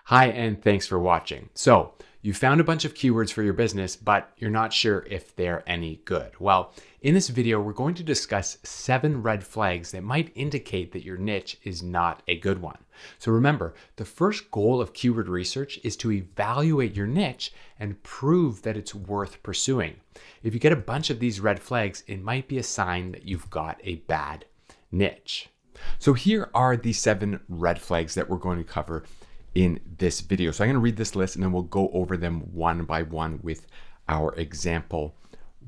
Hi, and thanks for watching. So, you found a bunch of keywords for your business, but you're not sure if they're any good. Well, in this video, we're going to discuss 7 red flags that might indicate that your niche is not a good one. So remember, the first goal of keyword research is to evaluate your niche and prove that it's worth pursuing. If you get a bunch of these red flags, it might be a sign that you've got a bad niche. So here are the 7 red flags that we're going to cover in this video. So I'm going to read this list and then we'll go over them one by one with our example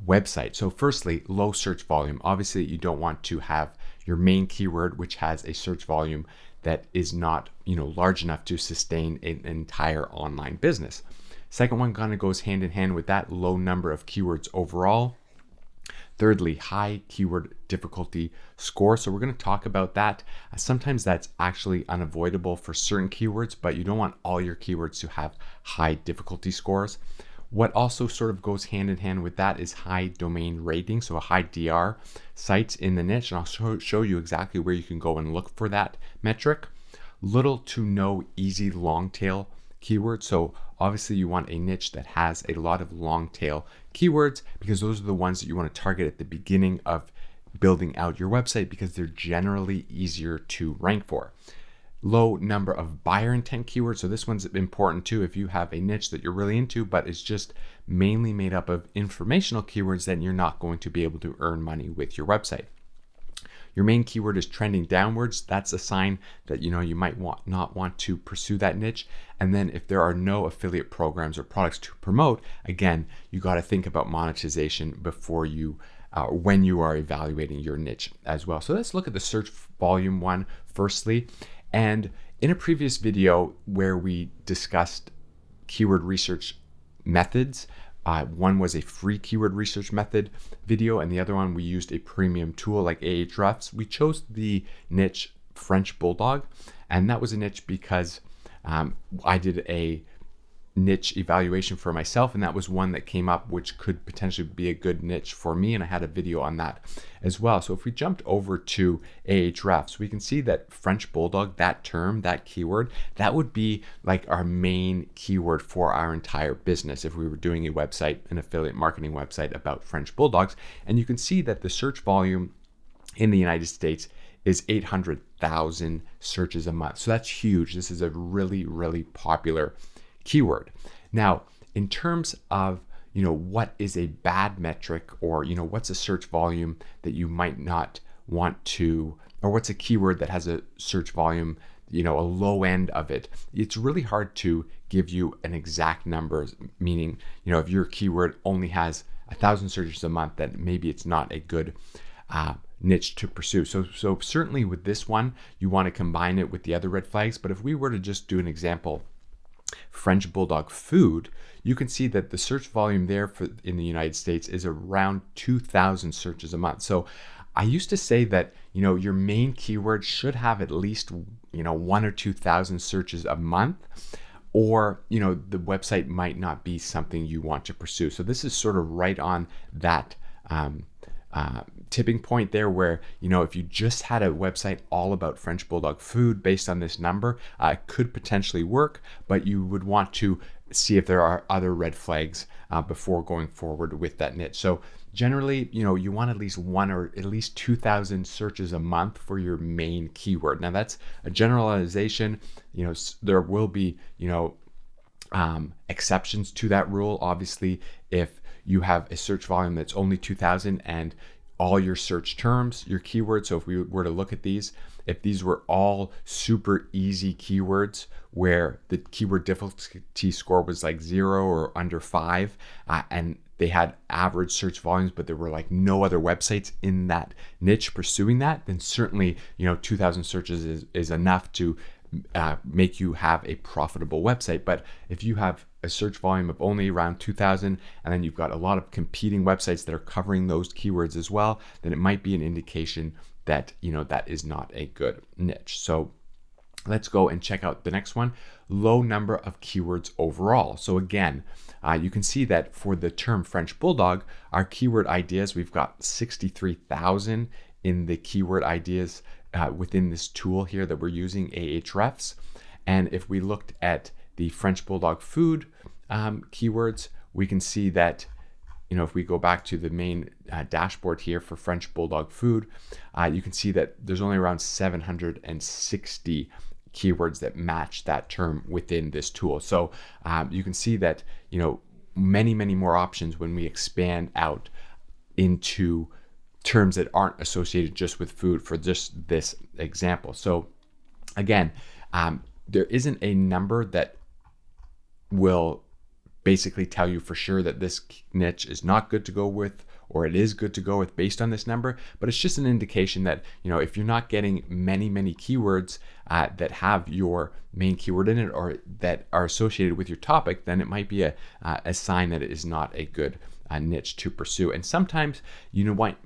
website. So firstly, low search volume. Obviously, you don't want to have your main keyword, which has a search volume that is not, large enough to sustain an entire online business. Second one kind of goes hand in hand with that, low number of keywords overall. Thirdly, high keyword difficulty score. So we're going to talk about that. Sometimes that's actually unavoidable for certain keywords, but you don't want all your keywords to have high difficulty scores. What also sort of goes hand in hand with that is high domain rating, so a high DR sites in the niche. And I'll show you exactly where you can go and look for that metric. Little to no easy long tail keywords. So obviously you want a niche that has a lot of long tail keywords because those are the ones that you want to target at the beginning of building out your website because they're generally easier to rank for. Low number of buyer intent keywords. So this one's important too. If you have a niche that you're really into, but it's just mainly made up of informational keywords, then you're not going to be able to earn money with your website. Your main keyword is trending downwards. That's a sign that you might not want to pursue that niche. And then if there are no affiliate programs or products to promote, again, you got to think about monetization before you when you are evaluating your niche as well. So let's look at the search volume one firstly. And in a previous video where we discussed keyword research methods, one was a free keyword research method video, and the other one we used a premium tool like Ahrefs. We chose the niche French Bulldog, and that was a niche because I did a niche evaluation for myself, and that was one that came up which could potentially be a good niche for me, and I had a video on that as well. So if we jumped over to Ahrefs, we can see that French Bulldog, that term, that keyword, that would be like our main keyword for our entire business if we were doing a website, an affiliate marketing website about French Bulldogs. And you can see that the search volume in the United States is 800,000 searches a month. So that's huge. This is a really, really popular keyword. Now, in terms of what is a bad metric, or what's a search volume that you might not want to, or what's a keyword that has a search volume, a low end of it, it's really hard to give you an exact number, meaning if your keyword only has 1,000 searches a month, then maybe it's not a good niche to pursue. So certainly with this one, you want to combine it with the other red flags. But if we were to just do an example, French Bulldog food, you can see that the search volume there in the United States is around 2,000 searches a month. So I used to say that your main keyword should have at least 1 or 2,000 searches a month, or the website might not be something you want to pursue. So this is sort of right on that tipping point there where if you just had a website all about French Bulldog food based on this number, it could potentially work, but you would want to see if there are other red flags before going forward with that niche. So generally, you want at least 1 or at least 2,000 searches a month for your main keyword. Now that's a generalization. There will be exceptions to that rule. Obviously, if you have a search volume that's only 2,000 and all your search terms, your keywords. So if we were to look at these, if these were all super easy keywords where the keyword difficulty score was like 0 or under 5, and they had average search volumes, but there were like no other websites in that niche pursuing that, then certainly 2,000 searches is enough to make you have a profitable website. But if you have a search volume of only around 2,000 and then you've got a lot of competing websites that are covering those keywords as well, then it might be an indication that that is not a good niche. So let's go and check out the next one, low number of keywords overall. So again, you can see that for the term French Bulldog, our keyword ideas, we've got 63,000 in the keyword ideas within this tool here that we're using, Ahrefs. And if we looked at the French Bulldog food keywords, we can see that, if we go back to the main dashboard here for French Bulldog food, you can see that there's only around 760 keywords that match that term within this tool. So you can see that, many, many more options when we expand out into terms that aren't associated just with food for just this example. So again, there isn't a number that will basically tell you for sure that this niche is not good to go with or it is good to go with based on this number, but it's just an indication that, if you're not getting many, many keywords that have your main keyword in it or that are associated with your topic, then it might be a sign that it is not a good niche to pursue. And sometimes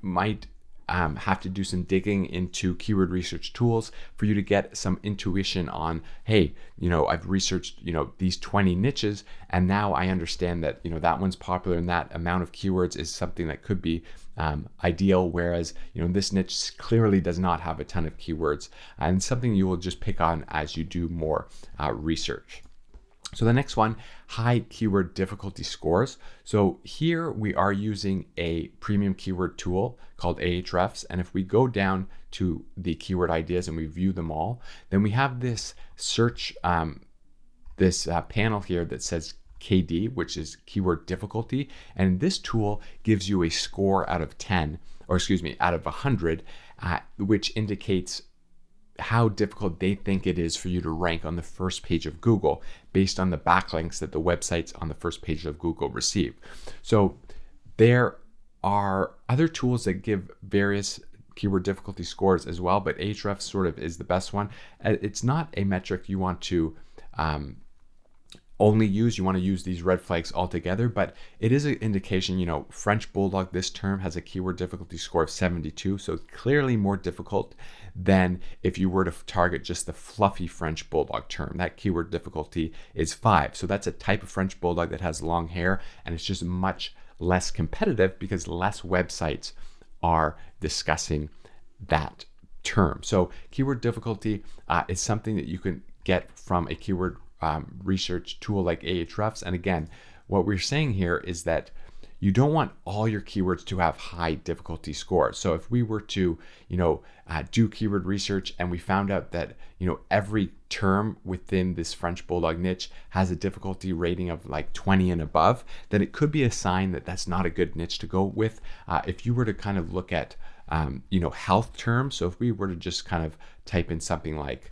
might have to do some digging into keyword research tools for you to get some intuition on, hey, I've researched, these 20 niches, and now I understand that, that one's popular and that amount of keywords is something that could be ideal, whereas, this niche clearly does not have a ton of keywords, and something you will just pick on as you do more research. So the next one, high keyword difficulty scores. So here we are using a premium keyword tool called Ahrefs. And if we go down to the keyword ideas and we view them all, then we have this search, panel here that says KD, which is keyword difficulty. And this tool gives you a score out of 100, which indicates how difficult they think it is for you to rank on the first page of Google based on the backlinks that the websites on the first page of Google receive. So there are other tools that give various keyword difficulty scores as well, but Ahrefs sort of is the best one. It's not a metric you want to only use. You want to use these red flags altogether, but it is an indication, French Bulldog, this term has a keyword difficulty score of 72, so clearly more difficult than if you were to target just the fluffy French Bulldog term. That keyword difficulty is 5. So that's a type of French Bulldog that has long hair, and it's just much less competitive because less websites are discussing that term. So keyword difficulty is something that you can get from a keyword research tool like Ahrefs. And again, what we're saying here is that you don't want all your keywords to have high difficulty scores. So if we were to, do keyword research and we found out that, every term within this French Bulldog niche has a difficulty rating of like 20 and above, then it could be a sign that that's not a good niche to go with. If you were to kind of look at, health terms, so if we were to just kind of type in something like,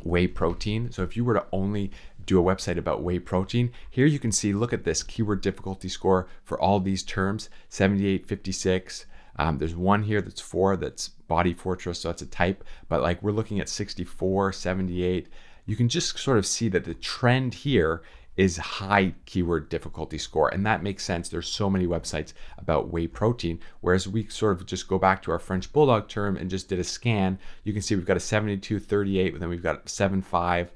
whey protein. So if you were to only do a website about whey protein, here you can see, look at this keyword difficulty score for all these terms, 78, 56. There's one here that's 4, that's Body Fortress, so it's a type, but like we're looking at 64, 78. You can just sort of see that the trend here is high keyword difficulty score. And that makes sense. There's so many websites about whey protein, whereas we sort of just go back to our French Bulldog term and just did a scan. You can see we've got a 72, 38, but then we've got 75,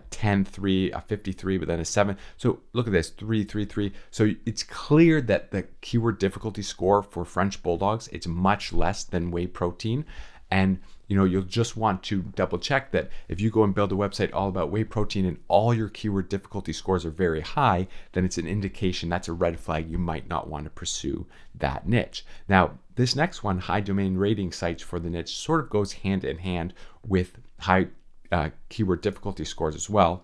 10, 3, a 53, but then a 7. So look at this, 3, 3, 3. So it's clear that the keyword difficulty score for French Bulldogs, it's much less than whey protein. And you'll just want to double check that if you go and build a website all about whey protein and all your keyword difficulty scores are very high, then it's an indication, that's a red flag, you might not want to pursue that niche. Now, this next one, high domain rating sites for the niche, sort of goes hand in hand with high keyword difficulty scores as well.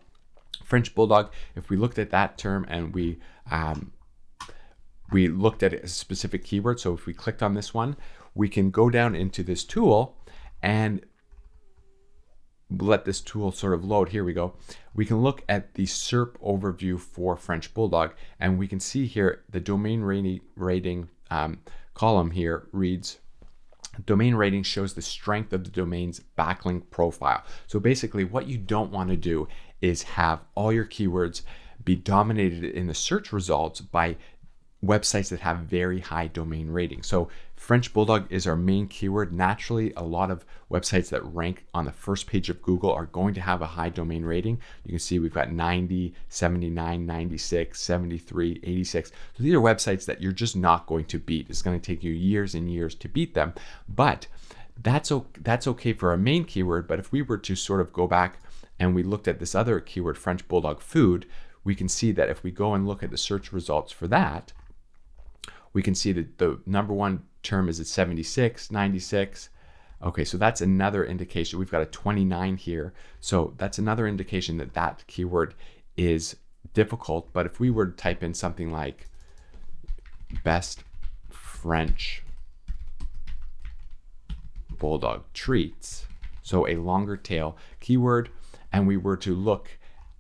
French Bulldog, if we looked at that term and we looked at a specific keyword, so if we clicked on this one, we can go down into this tool and let this tool sort of load. Here we go. We can look at the SERP overview for French Bulldog, and we can see here the domain rating column here reads, domain rating shows the strength of the domain's backlink profile. So basically what you don't want to do is have all your keywords be dominated in the search results by websites that have very high domain ratings. So French Bulldog is our main keyword. Naturally, a lot of websites that rank on the first page of Google are going to have a high domain rating. You can see we've got 90, 79, 96, 73, 86. So these are websites that you're just not going to beat. It's going to take you years and years to beat them. But that's okay for our main keyword. But if we were to sort of go back and we looked at this other keyword, French Bulldog food, we can see that if we go and look at the search results for that, we can see that the number one term is at 76, 96. Okay, so that's another indication. We've got a 29 here. So that's another indication that that keyword is difficult. But if we were to type in something like best French Bulldog treats, so a longer tail keyword, and we were to look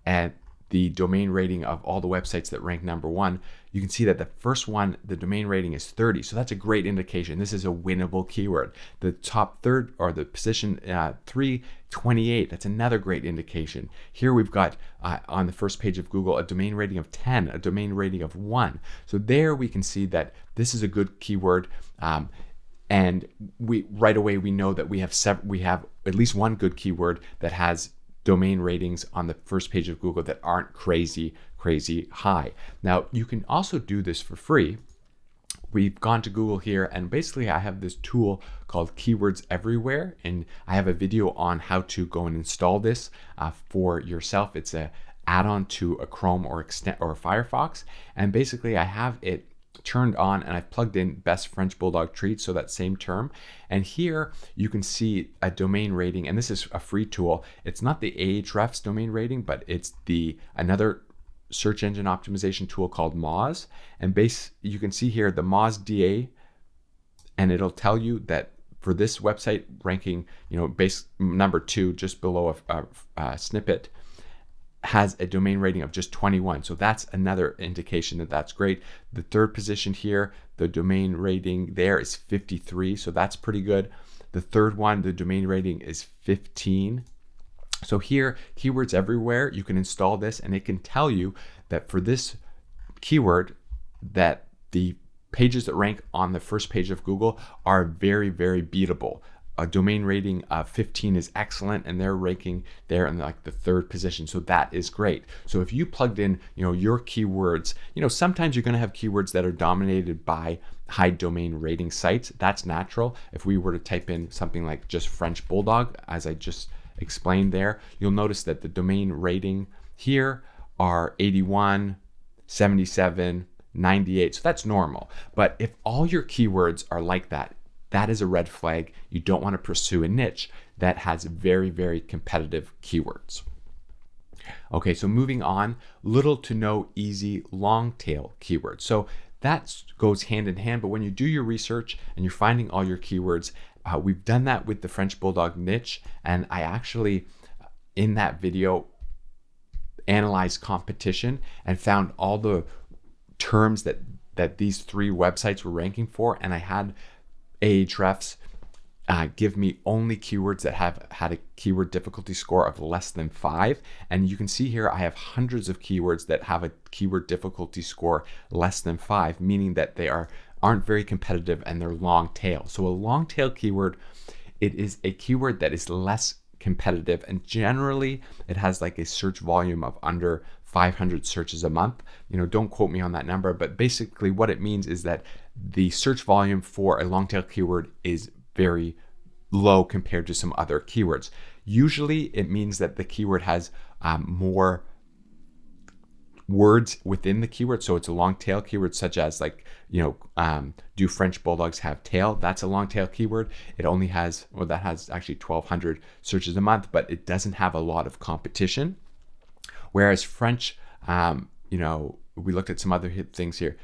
at the domain rating of all the websites that rank number one, you can see that the first one, the domain rating is 30. So that's a great indication. This is a winnable keyword. The top third, or the position 3, 28, that's another great indication. Here we've got on the first page of Google a domain rating of 10, a domain rating of 1. So there we can see that this is a good keyword. And we right away we know that we have at least one good keyword that has domain ratings on the first page of Google that aren't crazy high. Now, you can also do this for free. We've gone to Google here, and basically I have this tool called Keywords Everywhere, and I have a video on how to go and install this for yourself. It's a add-on to a Chrome or Firefox, and basically I have it turned on, and I've plugged in best French Bulldog treat, so that same term. And here you can see a domain rating, and this is a free tool. It's not the Ahrefs domain rating, but it's another search engine optimization tool called Moz. And you can see here the Moz DA, and it'll tell you that for this website ranking, base number 2, just below a snippet, has a domain rating of just 21. So that's another indication that that's great. The third position here, the domain rating there is 53. So that's pretty good. The third one, the domain rating is 15. So here, Keywords Everywhere, you can install this, and it can tell you that for this keyword, that the pages that rank on the first page of Google are very, very beatable. A domain rating of 15 is excellent, and they're ranking there in like the third position. So that is great. So if you plugged in, your keywords, sometimes you're going to have keywords that are dominated by high domain rating sites. That's natural. If we were to type in something like just French Bulldog, as I just explained there, you'll notice that the domain rating here are 81, 77, 98. So that's normal. But if all your keywords are like that, that is a red flag. You don't want to pursue a niche that has very, very competitive keywords. Okay, so moving on, little to no easy long tail keywords. So that goes hand in hand, but when you do your research and you're finding all your keywords, we've done that with the French Bulldog niche, and I actually, in that video, analyzed competition and found all the terms that these 3 websites were ranking for, and I had Ahrefs give me only keywords that have had a keyword difficulty score of less than 5. And you can see here I have hundreds of keywords that have a keyword difficulty score less than 5, meaning that they aren't very competitive and they're long tail. So a long tail keyword, it is a keyword that is less competitive, and generally it has like a search volume of under 500 searches a month. Don't quote me on that number, but basically what it means is that the search volume for a long tail keyword is very low compared to some other keywords. Usually it means that the keyword has more words within the keyword. So it's a long tail keyword, such as do French Bulldogs have tail? That's a long tail keyword. It only has, that has actually 1,200 searches a month, but it doesn't have a lot of competition. Whereas French, we looked at some other things here.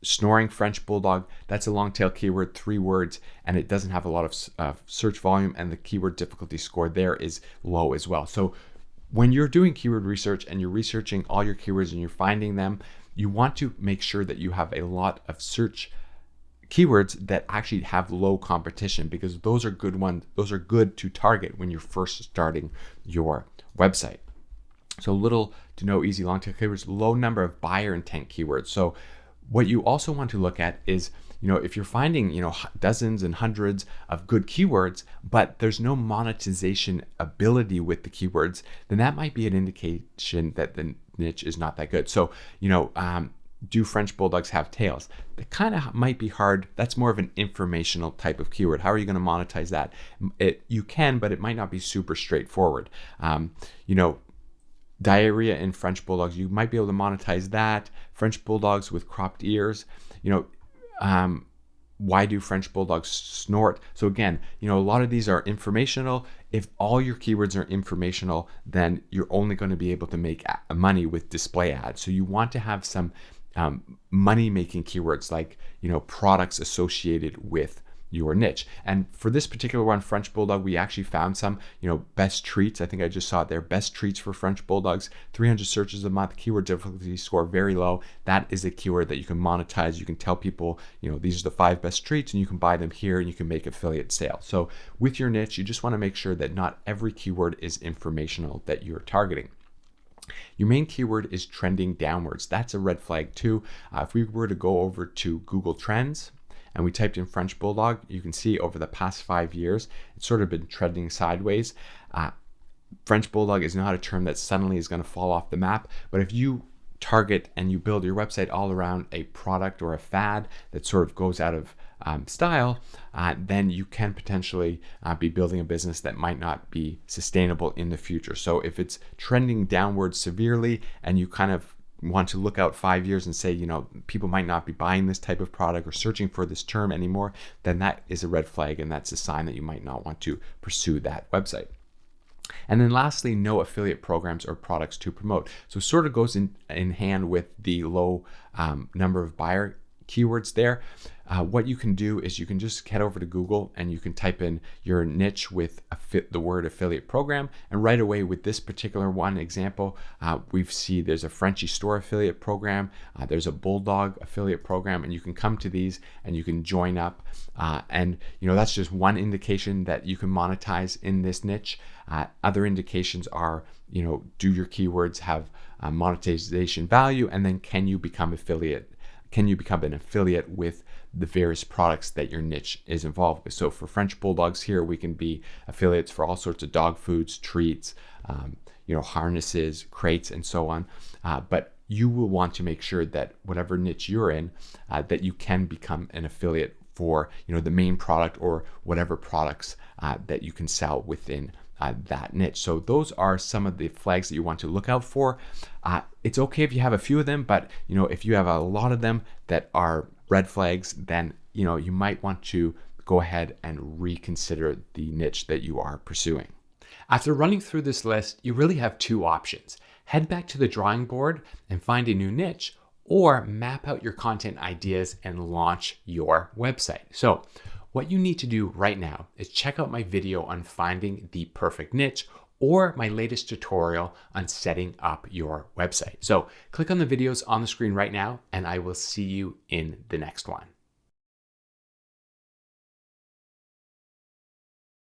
Snoring French Bulldog, that's a long tail keyword, 3 words, and it doesn't have a lot of search volume, and the keyword difficulty score there is low as well. So when you're doing keyword research and you're researching all your keywords and you're finding them, you want to make sure that you have a lot of search keywords that actually have low competition, because those are good ones. Those are good to target when you're first starting your website. So little to no easy long tail keywords, low number of buyer intent keywords. So what you also want to look at is, if you're finding, dozens and hundreds of good keywords, but there's no monetization ability with the keywords, then that might be an indication that the niche is not that good. So, do French Bulldogs have tails? That kind of might be hard. That's more of an informational type of keyword. How are you going to monetize that? You can, but it might not be super straightforward. Diarrhea in French Bulldogs, you might be able to monetize that. French Bulldogs with cropped ears, why do French Bulldogs snort? So again, a lot of these are informational. If all your keywords are informational, then you're only going to be able to make money with display ads. So you want to have some money-making keywords like, products associated with your niche. And for this particular one, French Bulldog, we actually found some, best treats. I think I just saw it there. Best treats for French Bulldogs, 300 searches a month, keyword difficulty score very low. That is a keyword that you can monetize. You can tell people, these are the 5 best treats and you can buy them here and you can make affiliate sales. So with your niche, you just want to make sure that not every keyword is informational that you're targeting. Your main keyword is trending downwards. That's a red flag too. If we were to go over to Google Trends, and we typed in French Bulldog, you can see over the past 5 years, it's sort of been trending sideways. French Bulldog is not a term that suddenly is going to fall off the map, but if you target and you build your website all around a product or a fad that sort of goes out of style, then you can potentially be building a business that might not be sustainable in the future. So if it's trending downwards severely and you kind of want to look out 5 years and say, people might not be buying this type of product or searching for this term anymore, then that is a red flag and that's a sign that you might not want to pursue that website. And then lastly, no affiliate programs or products to promote. So it sort of goes in hand with the low number of buyer keywords there. What you can do is you can just head over to Google and you can type in your niche with the word affiliate program, and right away with this particular one example, we see there's a Frenchy store affiliate program, there's a Bulldog affiliate program, and you can come to these and you can join up, and that's just one indication that you can monetize in this niche. Other indications are, do your keywords have monetization value, and then can you become an affiliate with the various products that your niche is involved with? So for French Bulldogs here, we can be affiliates for all sorts of dog foods, treats, harnesses, crates, and so on. But you will want to make sure that whatever niche you're in, that you can become an affiliate for, the main product or whatever products that you can sell within that niche. So those are some of the flags that you want to look out for. It's okay if you have a few of them, but if you have a lot of them that are red flags, then you might want to go ahead and reconsider the niche that you are pursuing. After running through this list, you really have 2 options. Head back to the drawing board and find a new niche, or map out your content ideas and launch your website. So what you need to do right now is check out my video on finding the perfect niche, or my latest tutorial on setting up your website. So click on the videos on the screen right now, and I will see you in the next one.